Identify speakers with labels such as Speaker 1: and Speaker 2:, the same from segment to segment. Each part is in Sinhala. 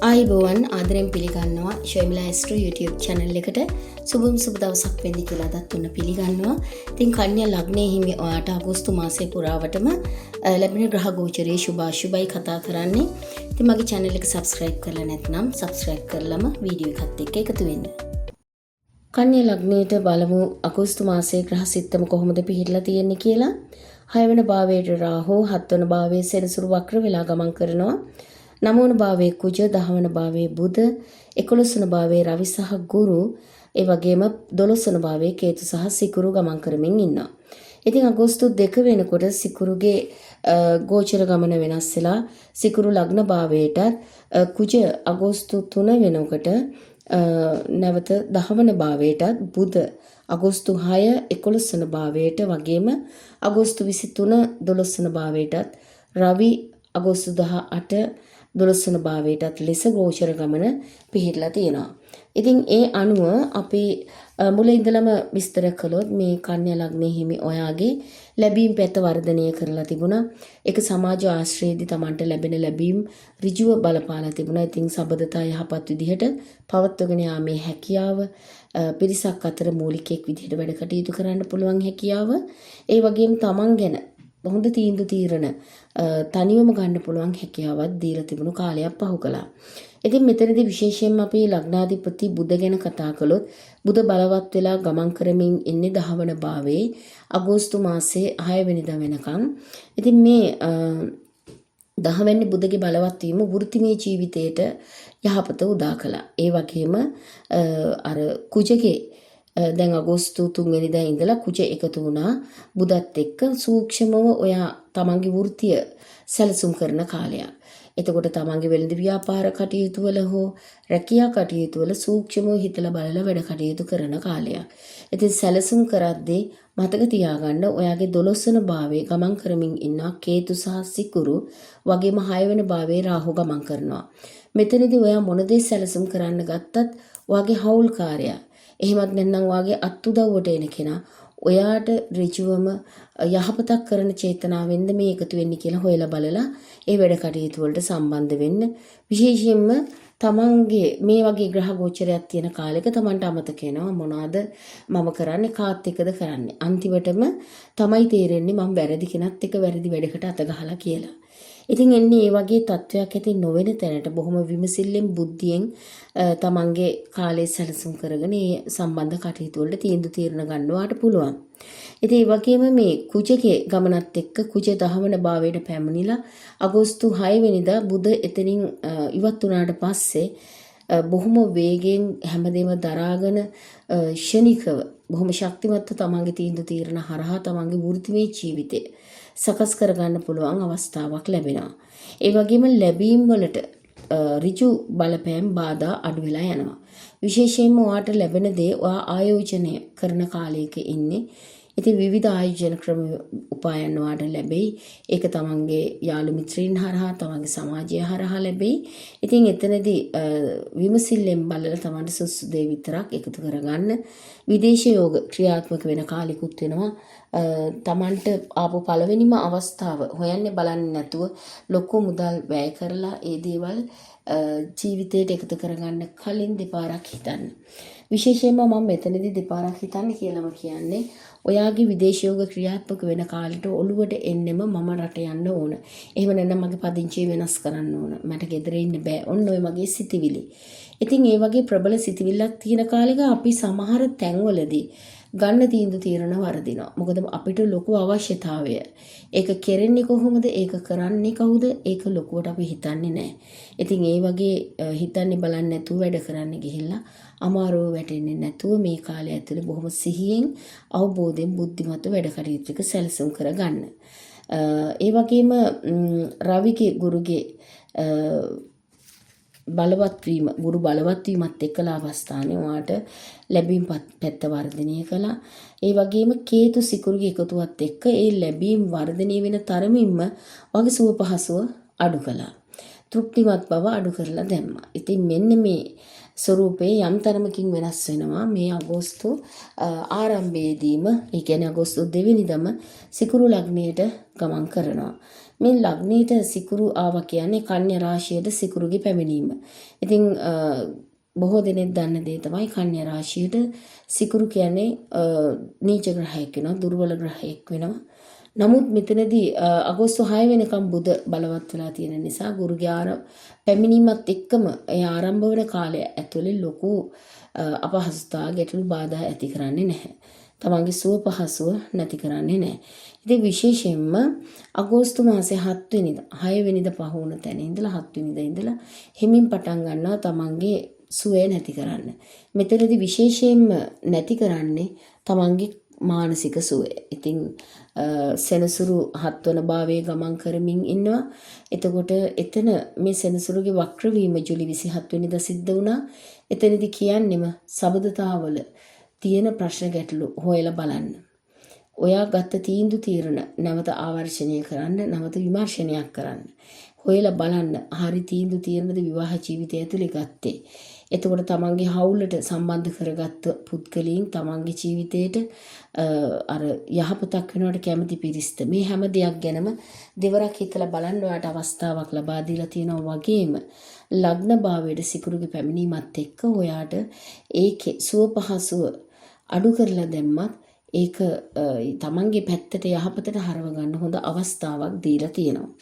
Speaker 1: ආයිබෝවන් ආදරෙන් පිළිගන්නවා ශර්මිලා ඇස්ට්‍රෝ YouTube channel එකට සුබම සුබ දවසක් වෙන්න කියලා අදත් උන්න පිළිගන්නවා. ඉතින් කන්‍යා ලග්නයේ හිමි ඔයාට අගෝස්තු මාසයේ පුරාවටම ලැබෙන ග්‍රහ ගෝචරයේ සුභ අශුභයි කතා කරන්නේ. ඉතින් මගේ channel එක subscribe කරලා නැත්නම් subscribe කරලම වීඩියෝ එකත් එක්ක එකතු වෙන්න. කන්‍යා ලග්නයට බලමු අගෝස්තු මාසයේ ග්‍රහ සිත්තම කොහොමද පිහිටලා තියෙන්නේ කියලා. 6 වෙනි භාවයේ රාහු, 7 වෙනි භාවයේ සෙනසුරු වක්‍ර වෙලා ගමන් කරනවා. 9 වන භාවයේ කුජ, 10 වන භාවයේ බුධ, 11 වන භාවයේ රවි සහ ගුරු, ඒ වගේම 12 වන භාවයේ කේතු සහ සිකුරු ගමන් කරමින් ඉන්නවා. ඉතින් අගෝස්තු 2 වෙනකොට සිකුරුගේ ගෝචර ගමන වෙනස් වෙලා සිකුරු ලග්න භාවයටත් කුජ අගෝස්තු 3 වෙනකොට නැවත 10 වන භාවයටත් බුධ අගෝස්තු 6 11 වන භාවයට වගේම අගෝස්තු 23 12 වන භාවයටත් රවි අගෝස්තු 18 12 වන භාවයටත් ලෙස ගෝචර ගමන පිහිටලා තියෙනවා. ඉතින් ඒ අනුව අපි මුල ඉඳලම විස්තර කළොත් මේ කන්‍යා ලග්නයේ හිමි ඔයාගේ ලැබීම් පැත්ත වර්ධනය කරලා තිබුණා. ඒක සමාජ ආශ්‍රයේදී Tamanට ලැබෙන ලැබීම් ඍජුව බලපාලා තිබුණා. ඉතින් සබඳතා යහපත් විදිහට පවත්වගෙන යාමේ හැකියාව, පිරිසක් අතර මූලිකයෙක් විදිහට වැඩ කටයුතු කරන්න පුළුවන් හැකියාව, ඒ වගේම Taman ගැන හොඳ තීන්දුව తీරන තනියම ගන්න පුළුවන් හැකියාවක් දීලා තිබුණු කාලයක් පහු කළා. ඉතින් මෙතනදී විශේෂයෙන්ම අපි ලග්නාධිපති බුධ ගැන කතා කළොත් බුධ බලවත් වෙලා ගමන් කරමින් ඉන්නේ 10 වන භාවයේ අගෝස්තු මාසයේ 6 වෙනිදා වෙනකන්. ඉතින් මේ 10 වෙනි බුධගේ බලවත් වීම වෘත්තිමය ජීවිතයට යහපත උදා කළා. ඒ වගේම අර කුජගේ දැන් අගෝස්තු 3 වෙනිදා ඉඳලා කුජ එකතු වුණා බුදත් එක්ක සූක්ෂමව ඔයා තමන්ගේ වෘත්තිය සැලසුම් කරන කාලයක්. එතකොට තමන්ගේ වෙළඳ ව්‍යාපාර කටයුතු වල හෝ රැකියා කටයුතු වල සූක්ෂමව හිතලා බලලා වැඩ කටයුතු කරන කාලයක්. ඉතින් සැලසුම් කරද්දී මතක තියාගන්න ඔයාගේ 12 වන භාවයේ ගමන් කරමින් ඉන්න කේතු සහ සිකුරු වගේම 6 වෙනි භාවයේ රාහු ගමන් කරනවා. මෙතනදී ඔයා මොන දේ සැලසුම් කරන්න ගත්තත් ඔයාගේ හවුල්කාරයා එහෙමත් නැත්නම් වාගේ අත්උදව්වට එන කෙනා ඔයාට ඍජුවම යහපතක් කරන චේතනාවෙන්ද මේ එකතු වෙන්නේ කියලා හොයලා බලලා ඒ වැඩ කටයුතු වලට සම්බන්ධ වෙන්න. විශේෂයෙන්ම තමන්ගේ මේ වගේ ග්‍රහ ගෝචරයක් තියෙන කාලෙක තමන්ට අමතක වෙනවා මොනවාද මම කරන්නේ කාත් එක්කද කරන්නේ. අන්තිමටම තමයි තේරෙන්නේ මම වැරදි කෙනත් එක්ක වැරදි වැඩකට අත ගහලා කියලා. ඉතින් එන්නේ මේ වගේ තත්වයක් ඇති නොවන තැනට බොහොම විමසිල්ලෙන් බුද්ධියෙන් තමන්ගේ කාලය සැලසුම් කරගෙන මේ සම්බන්ධ කටයුතු වලට තීන්දුව తీරන ගන්නවාට පුළුවන්. ඉතින් ඒ වගේම මේ කුජගේ ගමනත් එක්ක කුජ 10 වන භාවයට පැමිණිලා අගෝස්තු 6 වෙනිදා බුධ එතනින් ඉවත් වුණාට පස්සේ බොහොම වේගෙන් හැමදේම දරාගෙන ශනිකව බොහොම ශක්තිමත්ව තමන්ගේ තීන්දුව తీරන හරහා තමන්ගේ වෘත්තිමය ජීවිතය සකස් කරගන්න පුළුවන් අවස්ථාවක් ලැබෙනවා. ඒ වගේම ලැබීම් වලට ඍජු බලපෑම් බාධා අඩු වෙලා යනවා. විශේෂයෙන්ම ඔයාට ලැබෙන දේ ඔයා ආයෝජනය කරන කාලයක ඉන්නේ. ඉතින් විවිධ ආයෝජන ක්‍රම උපායන් ඔයාට ලැබෙයි. ඒක තමන්ගේ යාළු මිත්‍රීන් හරහා තමන්ගේ සමාජය හරහා ලැබෙයි. ඉතින් එතනදී විමසිල්ලෙන් බලලා තමන්ට සුසු දේ විතරක් එකතු කරගන්න. විදේශ යෝග ක්‍රියාත්මක වෙන කාලෙකුත් වෙනවා. තමන්ට ආපු පළවෙනිම අවස්ථාව හොයන්නේ බලන්නේ නැතුව ලොකු මුදල් වැය කරලා ඒ දේවල් ජීවිතයට එකතු කරගන්න කලින් දෙපාරක් හිතන්න. විශේෂයෙන්ම මම මෙතනදී දෙපාරක් හිතන්න කියලාම කියන්නේ ඔයාගේ විදේශ යෝග ක්‍රියාත්මක වෙන කාලෙට ඔළුවට එන්නෙම මම රට යන්න ඕන. එහෙම නැත්නම් මගේ පදිංචිය වෙනස් කරන්න ඕන. මට ගෙදර ඉන්න බෑ. ඔන්න ඔය මගේ සිතිවිලි. ඉතින් ඒ වගේ ප්‍රබල සිතිවිල්ලක් තියෙන කාලෙක අපි සමහර තැන්වලදී ගන්න තීන්දුව తీරන වරදිනවා. මොකද අපිට ලොකු අවශ්‍යතාවය. ඒක කෙරෙන්නේ කොහොමද? ඒක කරන්නේ කවුද? ඒක ලොකුවට අපි හිතන්නේ නැහැ. ඉතින් ඒ වගේ හිතන්නේ බලන්නේ නැතුව වැඩ කරන්න ගිහිල්ලා අමාරුව වැටෙන්නේ නැතුව මේ කාලය ඇතුලේ බොහොම සිහියෙන් අවබෝධයෙන් බුද්ධිමත්ව වැඩ කටයුතු සැලසුම් කරගන්න. ඒ වගේම රවිගේ ගුරුගේ බලවත් වීම ගුරු බලවත් වීමත් එක්කලා අවස්ථානේ ඔයාට ලැබීම් පැත්ත වර්ධනය කළා. ඒ වගේම කේතු සිකුරුගේ එකතුවත් එක්ක ඒ ලැබීම් වර්ධනය වෙන තරමින්ම වගේ සුව පහසුව අඩු කළා. තෘප්තිමත් බව අඩු කරලා දැම්මා. ඉතින් මෙන්න මේ ස්වරූපේ යම් තරමකින් වෙනස් වෙනවා මේ අගෝස්තු ආරම්භයේදීම. ඒ කියන්නේ අගෝස්තු 2 වෙනිදාම සිකුරු ලග්නයට ගමන් කරනවා. මේ ලග්නයට සිකුරු ආවා කියන්නේ කන්‍යා රාශියට සිකුරුගේ පැමිණීම. ඉතින් බොහෝ දෙනෙක් දන්න දේ තමයි කන්‍යා රාශියට සිකුරු කියන්නේ නීච ග්‍රහයක් වෙනවා, දුර්වල ග්‍රහයක් වෙනවා. නමුත් මෙතනදී අගෝස්තු 6 වෙනකම් බුධ බලවත් වෙලා තියෙන නිසා ගුරුගේ පැමිණීමත් එක්කම ඒ ආරම්භ වන කාලය ඇතුලේ ලොකු අපහසුතා ගැටලු බාධා ඇති කරන්නේ නැහැ. තමන්ගේ සුව පහසුව නැති කරන්නේ නැහැ. ඉතින් විශේෂයෙන්ම අගෝස්තු මාසේ 7 වෙනිදා 6 වෙනිදා පහ වුණ තැන ඉඳලා 7 වෙනිදා ඉඳලා හිමින් පටන් ගන්නවා තමන්ගේ සුවය නැති කරන්න. මෙතනදී විශේෂයෙන්ම නැති කරන්නේ තමන්ගේ මානසික සුවය. ඉතින් සෙනසුරු 7 වන භාවයේ ගමන් කරමින් ඉන්නවා. එතකොට එතන මේ සෙනසුරුගේ වක්‍ර වීම ජූලි 27 වෙනිදා සිද්ධ වුණා. එතනදී කියන්නේම සබඳතාවල තියෙන ප්‍රශ්න ගැටලු හොයලා බලන්න. ඔයා ගත්ත තීන්දුව තීරණ නැවත ආවර්ෂණය කරන්න, නැවත විමර්ශනයක් කරන්න. හොයලා බලන්න හරි තීන්දුව තීරණද විවාහ ජීවිතය ඇතුලේ ගත්තේ. එතකොට තමන්ගේ හවුලට සම්බන්ධ කරගත්ත පුද්ගලයන් තමන්ගේ ජීවිතේට අර යහපතක් වෙනවට කැමති පිරිස්ත මේ හැම දෙයක් ගැනම දෙවරක් හිතලා බලන්න ඔයාට අවස්ථාවක් ලබා දීලා තියෙනවා වගේම ලග්න භාවයේ සිකුරුගේ පැමිණීමත් එක්ක ඔයාට ඒකේ සුව පහසුව අඩු කරලා දැම්මත් ඒක තමන්ගේ පැත්තට යහපතට හරව ගන්න හොඳ අවස්ථාවක් දීලා තියෙනවා.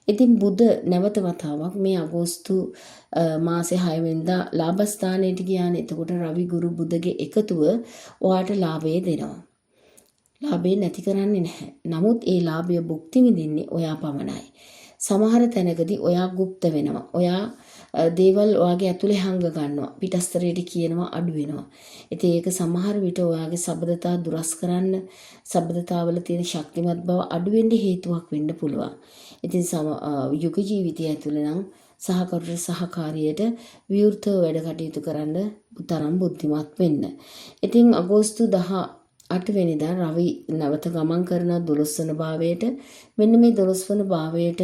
Speaker 1: ඉතින් බුධ නැවත වතාවක් මේ අගෝස්තු මාසේ 6 වෙනිදා ලාභස්ථානයට ගියානේ. එතකොට රවි ගුරු බුධගේ එකතුව ඔයාට ලාභය දෙනවා. ලාභය නැති කරන්නේ නැහැ. නමුත් ඒ ලාභය භුක්ති විඳින්නේ ඔයා පමණයි. සමහර තැනකදී ඔයා গুপ্ত වෙනවා. ඔයා දේවල් ඔයාගේ ඇතුලේ හංග ගන්නවා. පිටස්තරයට කියනවා අඩු වෙනවා. ඉතින් ඒක සමහර විට ඔයාගේ සබඳතා දුරස් කරන්න, සබඳතාවල තියෙන ශක්තිමත් බව අඩු වෙන්න හේතුවක් වෙන්න පුළුවන්. ඉතින් යුග ජීවිතය ඇතුළේ නම් සහකරුට සහකාරියට විවෘතව වැඩ කටයුතු කරන්න තරම් බුද්ධිමත් වෙන්න. ඉතින් අගෝස්තු 18 වෙනිදා රවි නැවත ගමන් කරන 12 වන භාවයට මෙන්න මේ 12 වන භාවයට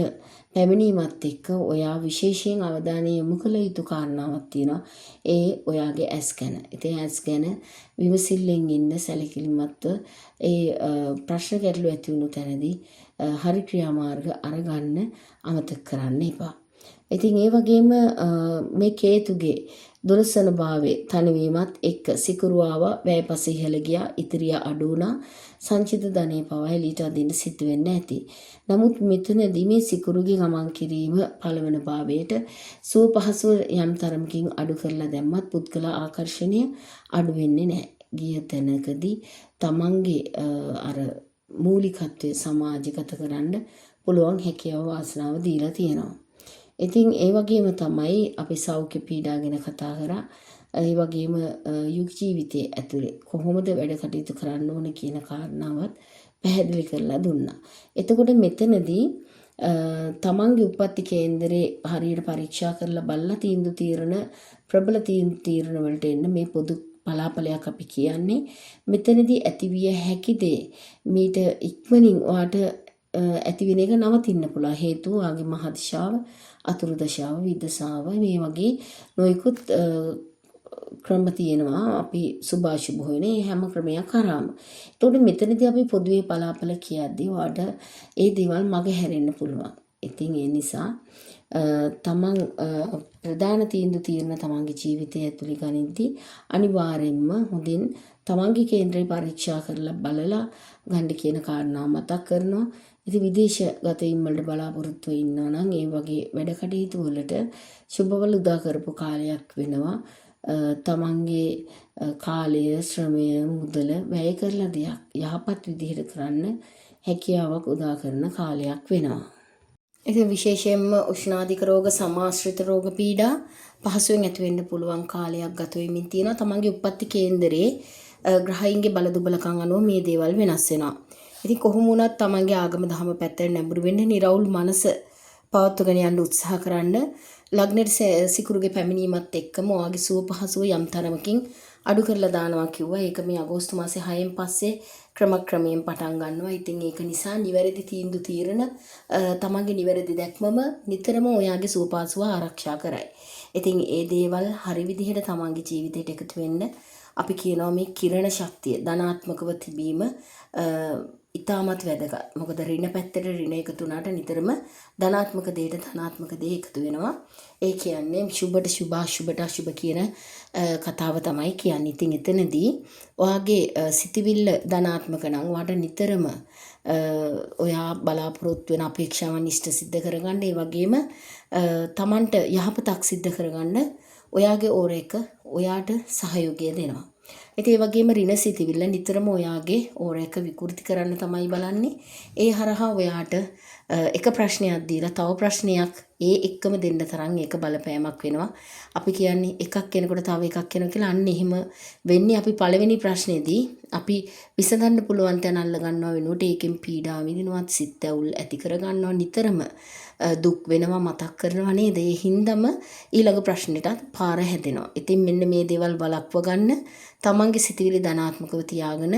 Speaker 1: පැමිණීමත් එක්ක ඔයා විශේෂයෙන් අවධානය යොමු කළ යුතු කාරණාවක් තියෙනවා. ඒ ඔයාගේ ඇස් ගැන. ඉතින් ඇස් ගැන විමසිල්ලෙන් ඉන්න සැලකිලිමත්ව ඒ ප්‍රශ්න ගැටලු ඇති වුණු තැනදී හරි ක්‍රියාමාර්ග අරගන්න අමතක කරන්න එපා. ඉතින් ඒ වගේම මේ කේතුගේ 12 වන භාවයේ තනවීමත් එක්ක සිකුරුවාව වැයපස ඉහළ ගියා, ඉතිරිය අඩු වුණා, සංචිත ධනෙ පවා එළියට අදින්න සිද්ධ වෙන්න ඇති. නමුත් මෙතනදී මේ සිකුරුගේ ගමන් කිරීම පළවන භාවයට සුව පහසුව යම් තරමකින් අඩු කරලා දැම්මත් පුද්ගල ආකර්ෂණය අඩු වෙන්නේ නැහැ. ගිය තැනකදී තමන්ගේ අර මූලිකත්වයේ සමාජගත කරන්න පුළුවන් හැකියාව වාසනාව දීලා තියෙනවා. ඉතින් ඒ වගේම තමයි අපි සෞඛ්‍ය පීඩා ගැන කතා කරා. ඒ වගේම යුග ජීවිතයේ ඇතුලේ කොහොමද වැඩ කටයුතු කරන්න ඕන කියන කාරණාවත් පැහැදිලි කරලා දුන්නා. එතකොට මෙතනදී තමන්ගේ උප්පත්ති කේන්දරේ හරියට පරීක්ෂා කරලා බලලා තීන්දුව තීරණ ප්‍රබල තීරණ වලට එන්න මේ පොදු පලාපලයක් අපි කියන්නේ. මෙතනදී ඇතිවිය හැකි දේ මීට ඉක්මනින් ඔයාට ඇති වෙන එක නවතින්න පුළුවන්. හේතුව ආගේ මහදිශාව, අතුරු දශාව, විදසාව මේ වගේ නොයිකුත් ක්‍රම තියෙනවා. අපි සුභාශුභ වෙන හැම ක්‍රමයක් කරාම. ඒතකොට මෙතනදී අපි පොදුවේ පලාපල කියද්දී ඔයාට ඒ දේවල් මග හැරෙන්න පුළුවන්. ඉතින් ඒ නිසා තමන් ප්‍රධාන තීන්දුව తీරන තමන්ගේ ජීවිතය ඇතුළේ ගනිද්දී අනිවාර්යෙන්ම හොඳින් තමන්ගේ කේන්ද්‍රය පරීක්ෂා කරලා බලලා ගන්න කියන කාරණාව මතක් කරනවා. ඉතින් විදේශගත වීම වලට බලාපොරොත්තු වෙන්නවා නම් ඒ වගේ වැඩ කටයුතු වලට සුබවල උදා කරපු කාලයක් වෙනවා. තමන්ගේ කාලය, ශ්‍රමය, මුදල වැය කරලා දෙයක් යහපත් විදිහට කරන්න හැකියාවක් උදා කරන කාලයක් වෙනවා. ඉතින් විශේෂයෙන්ම උෂ්ණාධික රෝග, සමාශ්‍රිත රෝග පීඩා පහසුවෙන් ඇති වෙන්න පුළුවන් කාලයක් ගත වෙමින් තියෙනවා. තමන්ගේ උප්පත්ති කේන්දරේ ග්‍රහයින්ගේ බල දුබලකම් අනුව මේ දේවල් වෙනස් වෙනවා. ඉතින් කොහොම වුණත් තමන්ගේ ආගම දහම පැත්තට නැඹුරු වෙන්න, නිරවුල් මනස පවත්වාගෙන යන්න උත්සාහ කරන්න. ලග්නෙට සිකුරුගේ පැමිණීමත් එක්කම ඔයාගේ සුව පහසුව යම් තරමකින් අඩු කරලා දානවා කිව්වා. ඒක මේ අගෝස්තු මාසේ 6න් පස්සේ ක්‍රමක්‍රමයෙන් පටන් ගන්නවා. ඉතින් ඒක නිසා නිවැරදි තීන්දුව తీරන තමන්ගේ නිවැරදි දැක්මම නිතරම ඔයාගේ සුව පහසුව ආරක්ෂා කරයි. ඉතින් ඒ දේවල් හරි විදිහට තමන්ගේ ජීවිතයට එකතු වෙන්න අපි කියනවා මේ කිරණ ශක්තිය ධනාත්මකව තිබීම ඉතාමත් වැදගත්. මොකද ඍණ පැත්තට ඍණ එකතු වුණාට නිතරම ධනාත්මක දෙයට ධනාත්මක දේ එකතු වෙනවා. ඒ කියන්නේ සුබට සුභ අසුබට අසුබ කියන කතාව තමයි කියන්නේ. ඉතින් එතනදී ඔයාගේ සිතවිල්ල ධනාත්මක නම් ඔයාට නිතරම ඔයා බලාපොරොත්තු වෙන අපේක්ෂාවන් ඉෂ්ට සිද්ධ කරගන්න, ඒ වගේම තමන්ට යහපතක් සිද්ධ කරගන්න ඔයාගේ ඕර එක ඔයාට සහයෝගය දෙනවා. ඉතින් ඒ වගේම ඍණ සිතවිල්ල නිතරම ඔයාගේ ඕර එක විකෘති කරන්න තමයි බලන්නේ. ඒ හරහා ඔයාට එක ප්‍රශ්නයක් දීලා තව ප්‍රශ්නයක් ඒ එක්කම දෙන්න තරම් ඒක බලපෑමක් වෙනවා. අපි කියන්නේ එකක් කෙනෙකුට තව එකක් කෙනෙක් කියලා. අන්න එහෙම වෙන්නේ අපි පළවෙනි ප්‍රශ්නේදී අපි විසඳන්න පුළුවන් තැන අල්ල ගන්නවා වෙනුවට ඒකෙන් පීඩා විඳිනවා, සිත් ඇවුල් ඇති කර ගන්නවා, නිතරම දුක් වෙනවා, මතක් කරනවා නේද? ඒ හින්දම ඊළඟ ප්‍රශ්නෙටත් පාර හැදෙනවා. ඉතින් මෙන්න මේ දේවල් බලක්ව ගන්න, තමන්ගේ සිතවිලි ධනාත්මකව තියාගෙන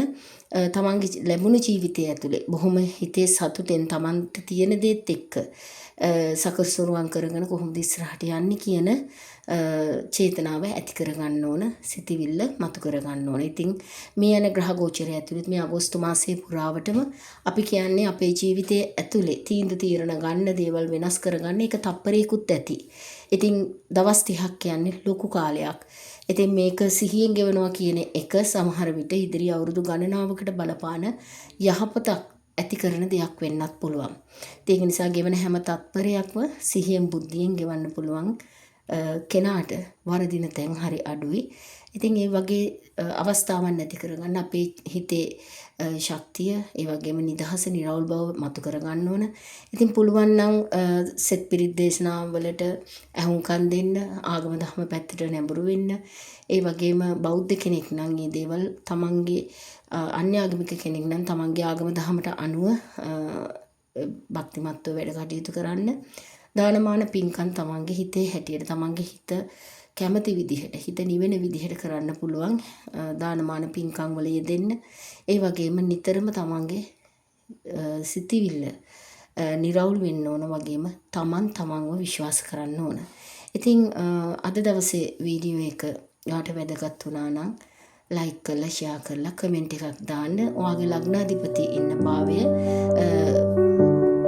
Speaker 1: තමන්ගේ ලැබුණු ජීවිතය ඇතුලේ බොහොම හිතේ සතුටෙන් තමන්ට තියෙන දේත් එක්ක සකස්වරුවන් කරගෙන කොහොමද ඉස්සරහට යන්නේ කියන චේතනාව ඇති කරගන්න ඕන, සිතවිල්ල මතු කරගන්න ඕන. ඉතින් මේ යන ග්‍රහ ගෝචරය ඇතුළේ මේ අගෝස්තු මාසයේ පුරාවටම අපි කියන්නේ අපේ ජීවිතයේ ඇතුලේ තීන්දුව తీරන ගන්න දේවල් වෙනස් කරගන්න එක තප්පරයකුත් ඇති. ඉතින් දවස් 30ක් කියන්නේ ලොකු කාලයක්. ඉතින් මේක සිහියෙන් ගෙවනවා කියන එක සමහර විට ඉදිරි අවුරුදු ගණනාවකට බලපාන යහපතක් ඇති කරන දෙයක් වෙන්නත් පුළුවන්. ඒක නිසා ගෙවන හැම තත්පරයක්ම සිහියෙන් බුද්ධියෙන් ගෙවන්න පුළුවන් කෙනාට වරදින තැන් හරි අඩුයි. ඉතින් ඒ වගේ අවස්ථාවන් නැති කරගන්න අපේ හිතේ ශක්තිය, ඒ වගේම නිදහස, නිරවුල් බව මතු කරගන්න ඕන. ඉතින් පුළුවන් නම් සෙත් පිරිත් දේශනාවලට ඇහුම්කන් දෙන්න, ආගම ධර්ම පැත්තට නැඹුරු වෙන්න. ඒ වගේම බෞද්ධ කෙනෙක් නම් මේ දේවල් තමන්ගේ අන්‍ය ආගමික කෙනෙක් නම් තමන්ගේ ආගම දහමට අනුව භක්තිමත්ව වැඩ කටයුතු කරන්න. දානමාන පින්කම් තමන්ගේ හිතේ හැටියට, තමන්ගේ හිත කැමති විදිහට, හිත නිවෙන විදිහට කරන්න පුළුවන් දානමාන පින්කම් වල යෙදෙන්න. ඒ වගේම නිතරම තමන්ගේ සිතිවිල්ල නිරවුල් වෙන්න ඕන, වගේම තමන්ව විශ්වාස කරන්න ඕන. ඉතින් අද දවසේ වීඩියෝ එක ඔයාට වැදගත් වුණා නම් ලයික් කරලා, ෂෙයා කරලා, කමෙන්ට් එකක් දාන්න. ඔයාගේ ලග්නාධිපති ඉන්න භාවය,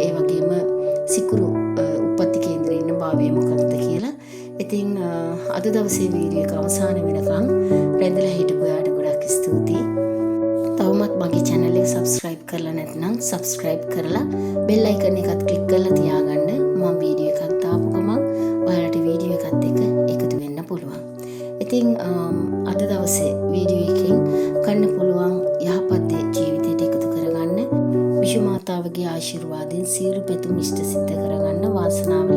Speaker 1: ඒ වගේම සිකුරු උප්පත්ති කේන්ද්‍රයේ ඉන්න භාවය මොකක්ද කියලා. ඉතින් අද දවසේ වීඩියෝ එක අවසාන වෙනකන් රැඳිලා හිටපු ඔයාට ගොඩක් ස්තුතියි. තවමත් මගේ channel එක subscribe කරලා නැත්නම් subscribe කරලා bell icon එකත් click කරලා තියාගන්න. මම වීඩියෝ එකක් දාපු ගමන් ඔයාලට වීඩියෝ එකත් එක්ක එකතු වෙන්න පුළුවන්. ඉතින් අද දවසේ වීඩියෝ එකෙන් ගන්න පුළුවන් යහපත් දේ ජීවිතයට එකතු කරගන්න, විෂු මාතාවගේ ආශිර්වාදයෙන් සියලු පැතුම් ඉෂ්ට සිද්ධ කරගන්න වාසනාව